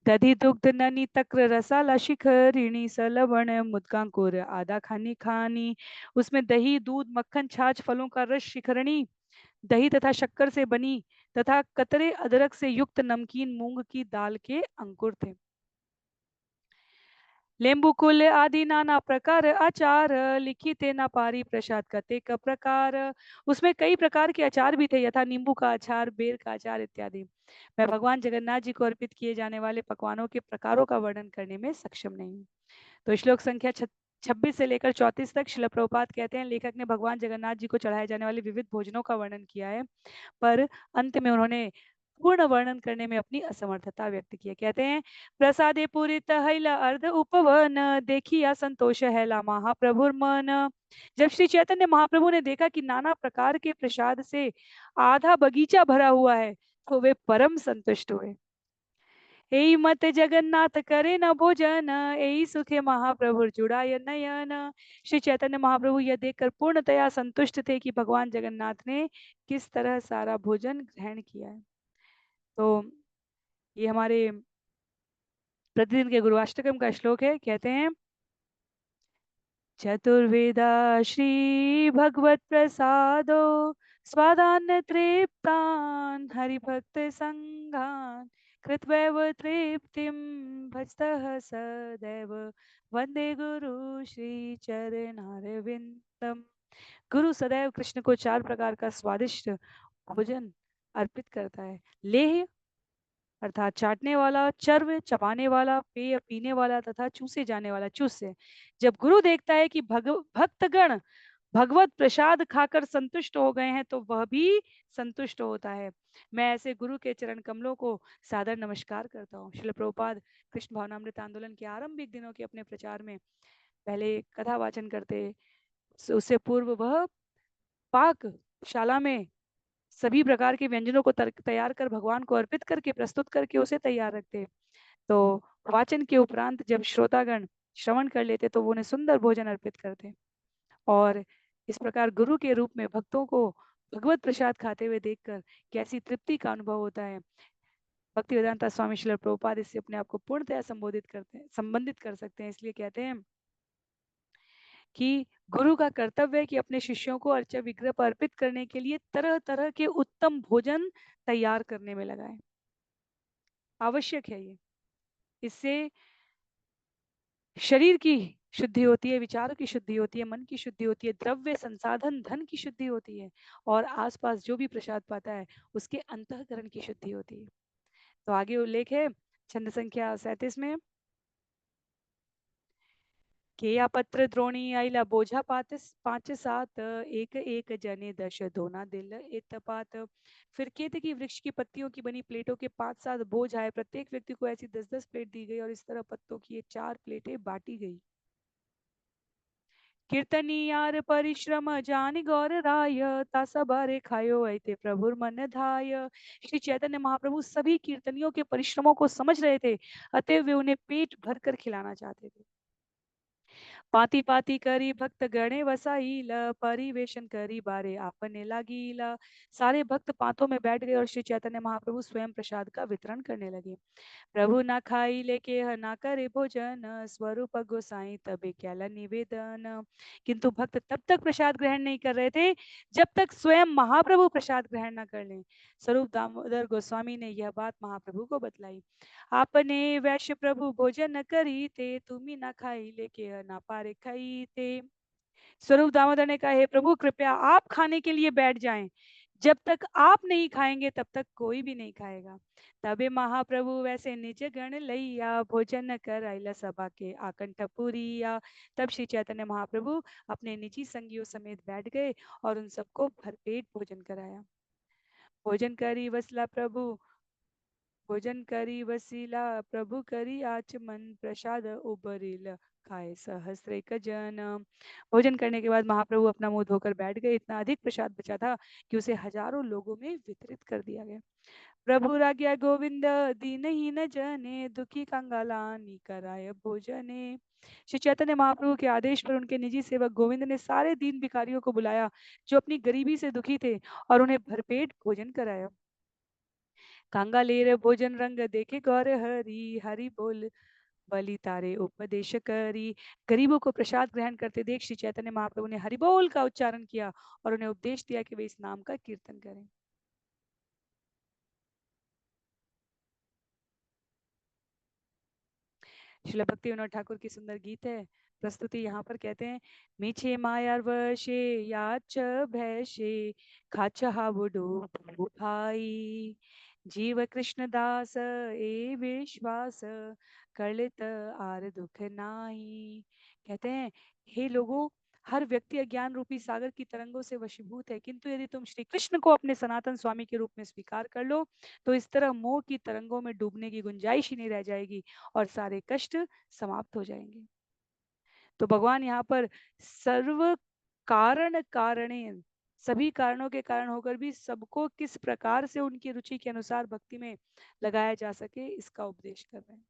A: दधी दुग्ध ननी तक्र रसाला शिखरिणी सलवण मुदकांकुर आदा खानी खानी। उसमें दही, दूध, मक्खन, छाछ, फलों का रस, शिखरणी दही तथा शक्कर से बनी तथा कतरे अदरक से युक्त नमकीन मूंग की दाल के अंकुर थे। लेम्बू कुल आदि नाना प्रकार अचार, लिखी थे ना पारी प्रसाद कतेक प्रकार। उसमें कई प्रकार के अचार भी थे, यथा नींबू का अचार, बेर का अचार इत्यादि। मैं भगवान जगन्नाथ जी को अर्पित किए जाने वाले पकवानों के प्रकारों का वर्णन करने में सक्षम नहीं हूँ। तो श्लोक संख्या 26 से लेकर 34 तक शिल प्रभुपाद कहते हैं, लेखक ने भगवान जगन्नाथ जी को चढ़ाए जाने वाले विविध भोजनों का वर्णन किया है, पर अंत में उन्होंने पूर्ण वर्णन करने में अपनी असमर्थता व्यक्त की है। कहते हैं, प्रसादे पूरित हैला अर्ध उपवन, देखिया संतोष हैला महाप्रभुर मन। जब श्री चैतन्य महाप्रभु ने देखा कि नाना प्रकार के प्रसाद से आधा बगीचा भरा हुआ है, तो वे परम संतुष्ट हुए। एई मत जगन्नाथ करे न भोजन, एई सुखे महाप्रभु जुड़ाय नयन। श्री चैतन्य महाप्रभु यह देखकर पूर्णतया संतुष्ट थे कि भगवान जगन्नाथ ने किस तरह सारा भोजन ग्रहण किया है। तो ये हमारे प्रतिदिन के गुरुअष्टकम का श्लोक है। कहते हैं, चतुर्वेदा श्री भगवत प्रसादो स्वादान्न तृप्तान हरिभक्त संघान कृत्वैव तृप्तिम भजतः सदैव वंदे गुरु श्री चरणारविंदम। गुरु सदैव कृष्ण को 4 प्रकार का स्वादिष्ट भोजन अर्पित करता है। लेह अर्थात चाटने वाला, चर्व चबाने वाला, पेय पीने वाला तथा चूसे जाने वाला चूस से। जब गुरु देखता है कि भक्तगण भगवत प्रसाद खाकर संतुष्ट हो गए हैं, तो वह भी संतुष्ट होता है। मैं ऐसे गुरु के चरण कमलों को सादर नमस्कार करता हूँ। श्रील प्रभुपाद कृष्ण भावनामृत आंदोलन के आरंभिक दिनों के अपने प्रचार में पहले कथा वाचन करते, उससे पूर्व वह पाक शाला में सभी प्रकार के व्यंजनों को तैयार कर भगवान को अर्पित करके प्रस्तुत करके उसे तैयार रखते। तो वाचन के उपरांत जब श्रोतागण श्रवण कर लेते, तो वो उन्हें सुंदर भोजन अर्पित करते। और इस प्रकार गुरु के रूप में भक्तों को भगवत प्रसाद खाते हुए देखकर कैसी तृप्ति का अनुभव होता है। भक्ति वेदांता स्वामी श्रील प्रभुपाद इससे अपने आप को पूर्णतया संबंधित कर सकते हैं। इसलिए कहते हैं कि गुरु का कर्तव्य है कि अपने शिष्यों को अर्चा विग्रह पर अर्पित करने के लिए तरह तरह के उत्तम भोजन तैयार करने में लगाए। आवश्यक है ये। इससे शरीर की शुद्धि होती है, विचारों की शुद्धि होती है, मन की शुद्धि होती है, द्रव्य संसाधन धन की शुद्धि होती है, और आसपास जो भी प्रसाद पाता है उसके अंतःकरण की शुद्धि होती है। तो आगे उल्लेख है छंद संख्या 37 में, केया पत्र द्रोणी आइला बोझा पाँच सात, एक एक जने दश दोना दिल इत पात। फिर केतकी वृक्ष की पत्तियों की बनी प्लेटों के 5-7 बोझ आए, प्रत्येक व्यक्ति को ऐसी 10-10 प्लेट दी गई और इस तरह पत्तों की ये 4 प्लेटें बांटी गई। कीर्तनियार परिश्रम जान गौर राय, तासा बारे खायो ऐते प्रभुर मन धाय। श्री चैतन्य महाप्रभु सभी कीर्तनियों के परिश्रमों को समझ रहे थे, अतः वे उन्हें पेट भरकर खिलाना चाहते थे। पाती पाती करी भक्त गणे वसाईला, परिवेशन करी बारे आपने लागीला। सारे भक्त पांतों में बैठ गए और श्री चैतन्य महाप्रभु स्वयं प्रसाद का वितरण करने लगे। प्रभु ना खाई लेके ना करे भोजन, स्वरूप गोसाई तबे क्याला निवेदन। किंतु भक्त तब तक प्रसाद ग्रहण नहीं कर रहे थे जब तक स्वयं महाप्रभु प्रसाद ग्रहण न कर लें। स्वरूप दामोदर गोस्वामी ने यह बात महाप्रभु को बतलाई। आपने वैश्य प्रभु भोजन करी थे, तुम्ही ना खाई लेके ना पारे खाई थे। स्वरूप दामोदर ने कहा, हे प्रभु कृपया आप खाने के लिए बैठ जाएं, जब तक आप नहीं खाएंगे तब तक कोई भी नहीं खाएगा। तबे महाप्रभु वैसे निज गण लैया, भोजन कर आइला सभा के आकंठ पुरिया। तब श्री चैतन्य महाप्रभु अपने निजी संगियों समेत बैठ गए और उन सबको भरपेट भोजन कराया। भोजन करी वसला प्रभु भोजन करी वसीला प्रभु करी आचमन प्रसाद उबरिल खाए सहस्त्र जन। भोजन करने के बाद महाप्रभु अपना मुंह धोकर बैठ गए। इतना अधिक प्रसाद बचा था कि उसे हजारों लोगों में वितरित कर दिया गया। प्रभु राग्या गोविंद दीनहीन जने दुखी कंगालानी कराय भोजने। श्री चैतन्य महाप्रभु के आदेश पर उनके निजी सेवक गोविंद ने सारे दीन भिखारियों को बुलाया जो अपनी गरीबी से दुखी थे और उन्हें भरपेट भोजन कराया। कांगालेर भोजन रंग देखे गौर हरि हरि बोल बलि तारे उपदेश करी। गरीबों को प्रसाद ग्रहण करते देख श्री चैतन्य महाप्रभु ने हरिबोल का उच्चारण किया और उन्हें उपदेश दिया कि वे इस नाम का कीर्तन करें। शिला भक्ति विनोद ठाकुर की सुंदर गीत है। प्रस्तुति यहाँ पर कहते हैं, मीछे मायार वशे याच भैशे खाच हावडो भाई जीव कृष्ण दास ए विश्वास करलित आर दुख नाई। कहते हैं, हे लोगों, हर व्यक्ति अज्ञान रूपी सागर की तरंगों से वशीभूत है, किंतु यदि तुम श्री कृष्ण को अपने सनातन स्वामी के रूप में स्वीकार कर लो तो इस तरह मोह की तरंगों में डूबने की गुंजाइश ही नहीं रह जाएगी और सारे कष्ट समाप्त हो जाएंगे। तो भगवान यहाँ पर सर्व कारण कारणेन, सभी कारणों के कारण होकर भी सबको किस प्रकार से उनकी रुचि के अनुसार भक्ति में लगाया जा सके इसका उपदेश कर रहे हैं।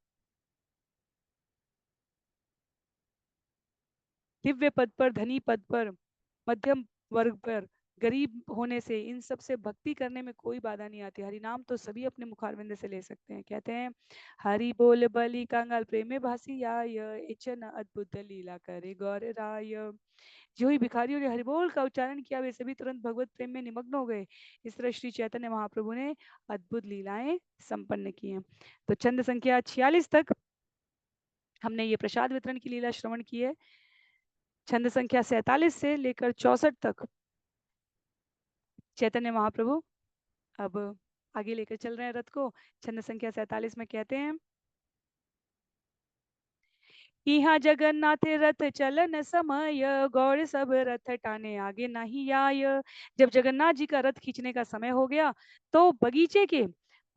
A: दिव्य पद पर, धनी पद पर, मध्यम वर्ग पर, गरीब होने से, इन सब से भक्ति करने में कोई बाधा नहीं आती। हरि नाम तो सभी अपने मुखारविंद से ले सकते हैं। कहते हैं, हरि बोल बलि कांगाल प्रेमे भासी आय इचन अद्भुत लीला करे गौर राय। जो ही भिखारियों ने हरिबोल का उच्चारण किया वे सभी तुरंत भगवत प्रेम में निमग्न हो गए। इस तरह श्री चैतन्य महाप्रभु ने अद्भुत लीलाएं संपन्न की हैं। तो छंद संख्या 46 तक हमने ये प्रसाद वितरण की लीला श्रवण की है। छंद संख्या 47 से लेकर 64 तक चैतन्य महाप्रभु अब आगे लेकर चल रहे हैं रथ को। छंद संख्या 47 में कहते हैं, यहाँ जगन्नाथ रथ चलन समय गौर सब रथ टाने आगे नहीं आय। जब जगन्नाथ जी का रथ खींचने का समय हो गया तो बगीचे के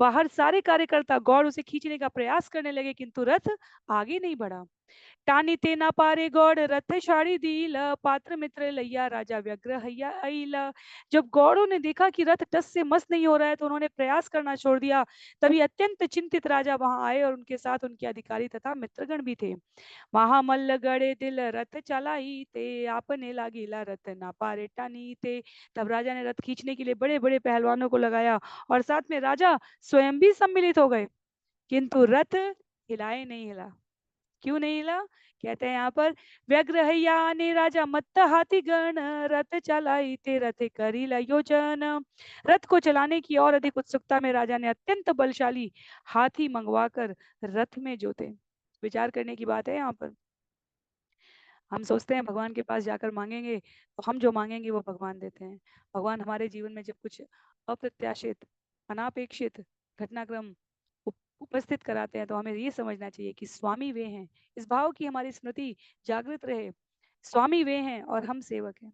A: बाहर सारे कार्यकर्ता गौड़ उसे खींचने का प्रयास करने लगे, किंतु रथ आगे नहीं बढ़ा। टानी तेना पारे गौड़ रथ छाड़ी दील पात्र मित्र लैया राजा व्यग्र हैया अइला। जब गौड़ों ने देखा कि रथ टस से मस नहीं हो रहा है तो उन्होंने प्रयास करना छोड़ दिया। तभी अत्यंत चिंतित राजा वहां आए और उनके साथ उनके अधिकारी तथा मित्रगण भी थे। महामल्ल गड़े दिल रथ चलाई ते आपने लागीला रथ ना पारे टानी ते। तब राजा ने रथ खींचने के लिए बड़े बड़े पहलवानों को लगाया और साथ में राजा स्वयं भी सम्मिलित हो गए, किंतु रथ हिलाए नहीं हिला। क्यों नहीं हिला? कहते हैं यहाँ पर, व्यग्र हैया ने राजा मत्त हाथी गण रथ चलाई ते रथ करी योजन। रथ को चलाने की और अधिक उत्सुकता में राजा ने अत्यंत बलशाली हाथी मंगवाकर रथ में जोते। विचार करने की बात है यहाँ पर। हम सोचते हैं भगवान के पास जाकर मांगेंगे तो हम जो मांगेंगे वो भगवान देते हैं। भगवान हमारे जीवन में जब कुछ अप्रत्याशित, अनापेक्षित घटनाक्रम उपस्थित कराते हैं तो हमें ये समझना चाहिए कि स्वामी वे हैं। इस भाव की हमारी स्मृति जागृत रहे, स्वामी वे हैं और हम सेवक हैं।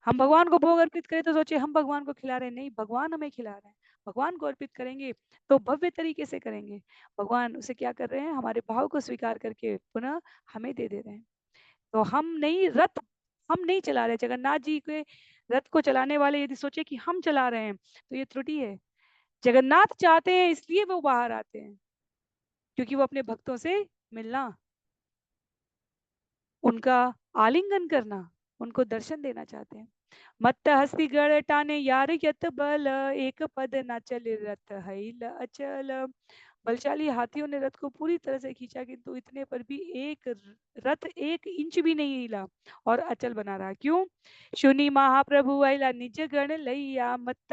A: हम भगवान को भोग अर्पित करें तो सोचे हम भगवान को खिला रहे हैं, नहीं, भगवान हमें खिला रहे हैं। भगवान को अर्पित करेंगे तो भव्य तरीके से करेंगे। भगवान उसे क्या कर रहे हैं, हमारे भाव को स्वीकार करके पुनः हमें दे दे रहे हैं। तो हम नहीं चला रहे। जगन्नाथ जी के रथ को चलाने वाले यदि सोचे कि हम चला रहे हैं तो ये त्रुटि है। जगन्नाथ चाहते हैं इसलिए वो बाहर आते हैं, क्योंकि वो अपने भक्तों से मिलना, उनका आलिंगन करना, उनको दर्शन देना चाहते हैं। मत्त हस्ती गढ़ टाने यार यत बल एक पद न चल रथ हिल अचल। बलशाली हाथियों ने रथ को पूरी तरह से खींचा, किंतु इतने पर भी रथ 1 इंच भी नहीं हिला और अचल बना रहा। क्यों? शुनि महाप्रभु आइला निज गण लैया मत्त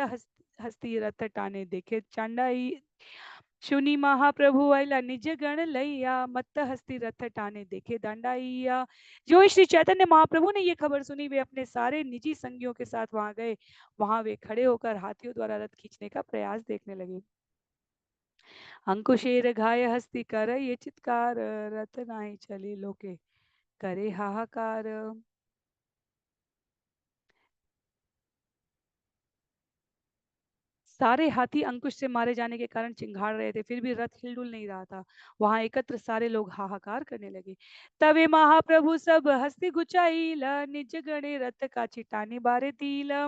A: हस्ती रथ टाने देखे चांडाई। शुनि महाप्रभु आइला निज गण लैया मत्त हस्ती रथ टाने देखे दंडाइया। जो श्री चैतन्य महाप्रभु ने ये खबर सुनी वे अपने सारे निजी संगियों के साथ वहां गए। वहां वे खड़े होकर हाथियों द्वारा रथ खींचने का प्रयास देखने लगे। अंकुशेर घाय हस्ती कर ये चित्कार रथ नाही चले लोके करे हाहाकार। सारे हाथी अंकुश से मारे जाने के कारण चिंघाड़ रहे थे, फिर भी रथ हिलडुल नहीं रहा था। वहां एकत्र सारे लोग हाहाकार करने लगे। तबे महाप्रभु सब हस्ती गुचाईला, निज गणे रथ का चिटानी बारे दीला।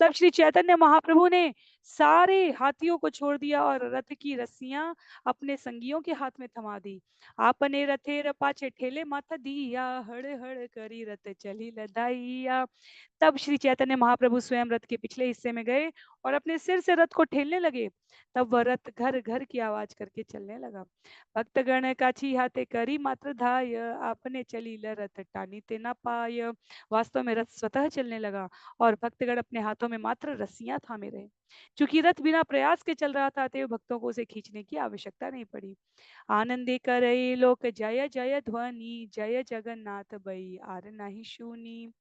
A: तब श्री चैतन्य महाप्रभु ने सारे हाथियों को छोड़ दिया और रथ की रस्सियां अपने संगियों के हाथ में थमा दी। आपने रथेर पाछे ठेले माथा दिया, हड़ हड़ करी रथ चली लदाइया। तब श्री चैतन्य महाप्रभु स्वयं रथ के पिछले हिस्से में गए और अपने सिर से रथ को ठेलने लगे। तब वह रथ घर घर की आवाज करके चलने लगा। भक्तगण काछी हाथे करी मात्र धाय, आपने चली ल रथ टानी ते न पाय। वास्तव में रथ स्वतः चलने लगा और भक्तगण अपने हाथों में मात्र रस्सियां थामे रहे। चूंकि रथ बिना प्रयास के चल रहा था, अतएव भक्तों को उसे खींचने की आवश्यकता नहीं पड़ी। आनंदे करई लोक जय जय ध्वनि, जय जगन्नाथ बई आर नाही शूनी।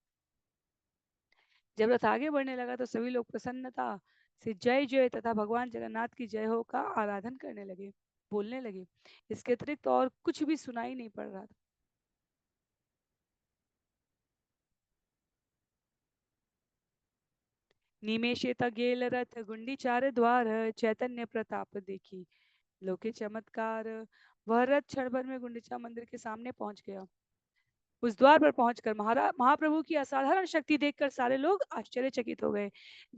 A: जब रथ आगे बढ़ने लगा तो सभी लोग प्रसन्नता से जय जय तथा भगवान जगन्नाथ की जय हो का आराधन करने लगे, बोलने लगे। इसके अतिरिक्त और कुछ भी सुनाई नहीं पड़ रहा था। निमेषेता गेल रथ गुंडी चार द्वार, चैतन्य प्रताप देखी लोके चमत्कार। वह रथ क्षण भर में गुंडीचा मंदिर के सामने पहुंच गया। उस द्वार पर पहुंचकर महाप्रभु की असाधारण शक्ति देखकर सारे लोग आश्चर्यचकित हो गए।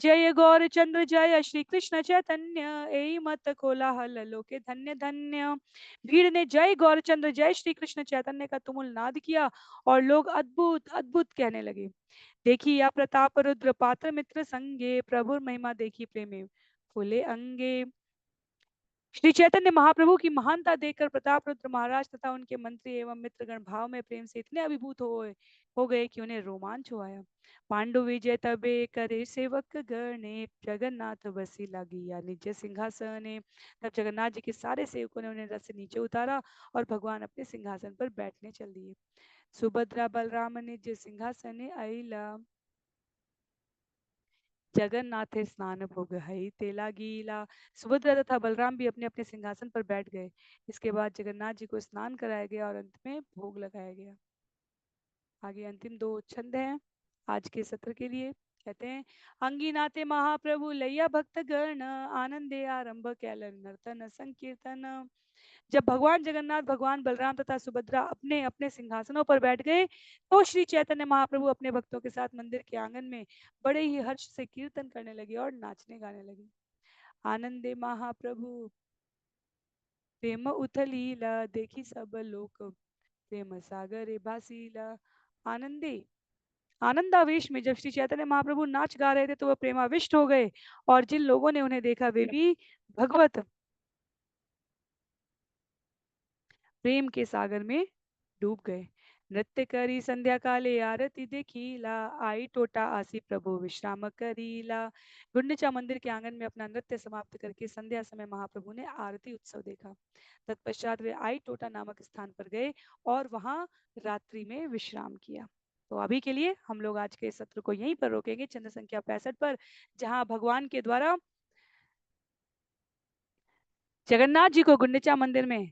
A: जय गौर चंद्र जय श्री कृष्ण चैतन्य, एई मत कोलाहल लोके धन्य धन्य। भीड़ ने जय गौरचंद्र जय श्री कृष्ण चैतन्य का तुमुल नाद किया और लोग अद्भुत अद्भुत कहने लगे। देखी या प्रताप रुद्र पात्र मित्र संगे, प्रभु महिमा देखी प्रेमे फूले अंगे। श्री चैतन्य महाप्रभु की महानता देखकर प्रताप रुद्र महाराज तथा उनके मंत्री एवं मित्रगण भाव में प्रेम से इतने अभिभूत हो गए कि उन्हें रोमांच हो आया। पांडु विजय तबे करे सेवक गणे, जगन्नाथ बसी लगी या निज सिंहासने। तब जगन्नाथ जी के सारे सेवकों ने उन्हें रथ से नीचे उतारा और भगवान अपने सिंहासन पर बैठने चल दिए। सुभद्रा बलराम निज सिंहासने आईला, जगन्नाथ स्नान भोग हई तेला गीला। सुभद्रा तथा बलराम भी अपने अपने सिंहासन पर बैठ गए। इसके बाद जगन्नाथ जी को स्नान कराया गया और अंत में भोग लगाया गया। आगे अंतिम दो छंद हैं आज के सत्र के लिए। कहते हैं, अंगीनाते महाप्रभु लैया भक्त गण, आनंदे आरंभ कैलन नर्तन संकीर्तन। जब भगवान जगन्नाथ, भगवान बलराम तथा सुभद्रा अपने अपने सिंहासनों पर बैठ गए, तो श्री चैतन्य महाप्रभु अपने भक्तों के साथ मंदिर के आंगन में बड़े ही हर्ष से कीर्तन करने लगे और नाचने गाने लगे। आनंदे महाप्रभु प्रेम उथलीला, देखी सब लोक प्रेम सागर भासीला। आनंदे आनंदावेश में जब श्री चैतन्य महाप्रभु नाच गा रहे थे तो वह प्रेमाविष्ट हो गए और जिन लोगों ने उन्हें देखा वे भी भगवत प्रेम के सागर में डूब गए। नृत्य करी संध्या काले आरती देखीला, आई टोटा आसी प्रभु विश्राम करीला। गुंडीचा मंदिर के आंगन में अपना नृत्य समाप्त करके संध्या समय महाप्रभु ने आरती उत्सव देखा। तत्पश्चात वे आई टोटा नामक स्थान पर गए और वहां रात्रि में विश्राम किया। तो अभी के लिए हम लोग आज के सत्र को यहीं पर रोकेंगे, चंद्र संख्या 65 पर, जहां भगवान के द्वारा जगन्नाथ जी को गुंडीचा मंदिर में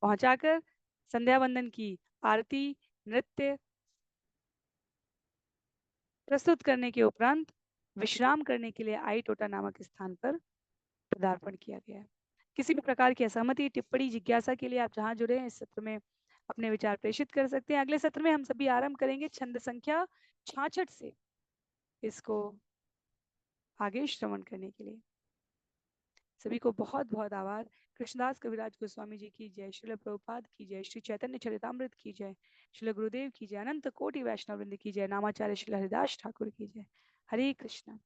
A: पहुंचाकर संध्या वंदन की आरती, नृत्य प्रस्तुत करने के उपरांत विश्राम करने के लिए आई टोटा नामक स्थान पर पदार्पण किया गया है। किसी भी प्रकार की असहमति, टिप्पणी, जिज्ञासा के लिए आप जहां जुड़े हैं इस सत्र में अपने विचार प्रेषित कर सकते हैं। अगले सत्र में हम सभी आरंभ करेंगे छंद संख्या 66 से इसको आगे श्रवण करने के लिए। सभी को बहुत बहुत आभार। कृष्णदास कविराज गोस्वामी जी की जय, श्रील प्रभुपाद की जय, श्री चैतन्य चरितामृत की जय, श्रील गुरुदेव की जय, अनंत कोटि वैष्णव वृंद की जय, नामाचार्य श्रील हरिदास ठाकुर की जय। हरे कृष्णा।